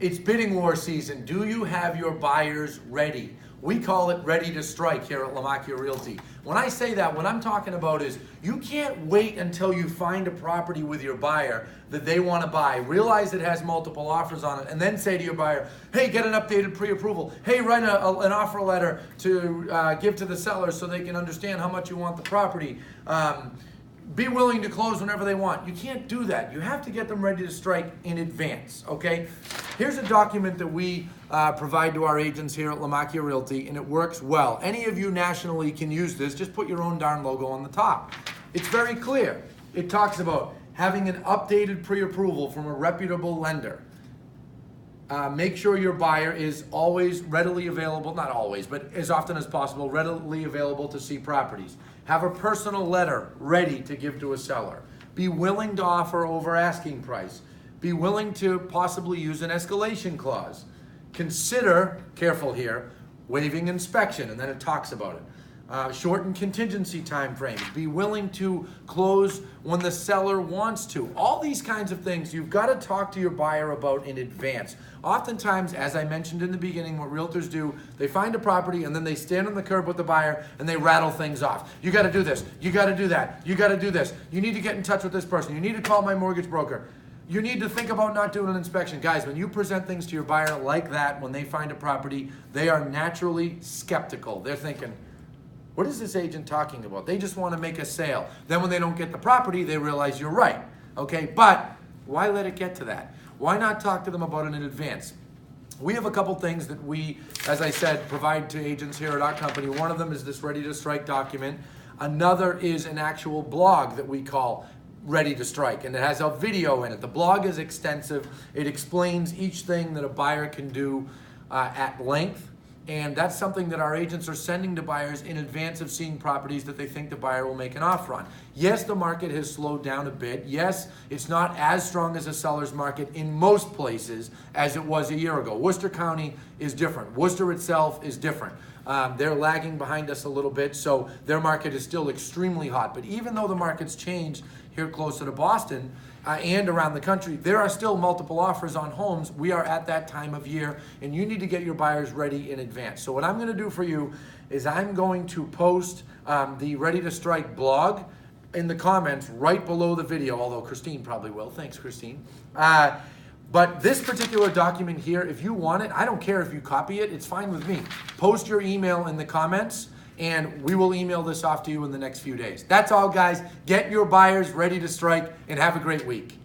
It's bidding war season. Do you have your buyers ready? We call it ready to strike here at Lamacchia Realty. When I say that, what I'm talking about is you can't wait until you find a property with your buyer that they want to buy, realize it has multiple offers on it, and then say to your buyer, hey, get an updated pre-approval. Hey, write an offer letter to give to the seller so they can understand how much you want the property. Be willing to close whenever they want. You can't do that. You have to get them ready to strike in advance, okay? Here's a document that we provide to our agents here at Lamacchia Realty, and it works well. Any of you nationally can use this. Just put your own darn logo on the top. It's very clear. It talks about having an updated pre-approval from a reputable lender. Make sure your buyer is always readily available, not always, but as often as possible, readily available to see properties. Have a personal letter ready to give to a seller. Be willing to offer over asking price. Be willing to possibly use an escalation clause. Consider, careful here, waiving inspection, and then it talks about it. Shorten contingency time frames. Be willing to close when the seller wants to. All these kinds of things you've got to talk to your buyer about in advance. Oftentimes, as I mentioned in the beginning, what realtors do, they find a property and then they stand on the curb with the buyer and they rattle things off. You got to do this. You got to do that. You got to do this. You need to get in touch with this person. You need to call my mortgage broker. You need to think about not doing an inspection. Guys, when you present things to your buyer like that, when they find a property, they are naturally skeptical. They're thinking, what is this agent talking about? They just want to make a sale. Then when they don't get the property, they realize you're right. Okay, but why let it get to that? Why not talk to them about it in advance? We have a couple things that we, as I said, provide to agents here at our company. One of them is this Ready to Strike document. Another is an actual blog that we call Ready to Strike, and it has a video in it. The blog is extensive. It explains each thing that a buyer can do at length. And that's something that our agents are sending to buyers in advance of seeing properties that they think the buyer will make an offer on. Yes, the market has slowed down a bit. Yes, it's not as strong as a seller's market in most places as it was a year ago. Worcester County is different. Worcester itself is different. They're lagging behind us a little bit, so their market is still extremely hot. But even though the market's changed here closer to Boston, and around the country, there are still multiple offers on homes. We are at that time of year, and you need to get your buyers ready in advance. So what I'm going to do for you is I'm going to post the Ready to Strike blog in the comments right below the video, although Christine probably will. Thanks, Christine. But this particular document here, if you want it, I don't care if you copy it. It's fine with me. Post your email in the comments, and we will email this off to you in the next few days. That's all, guys. Get your buyers ready to strike, and have a great week.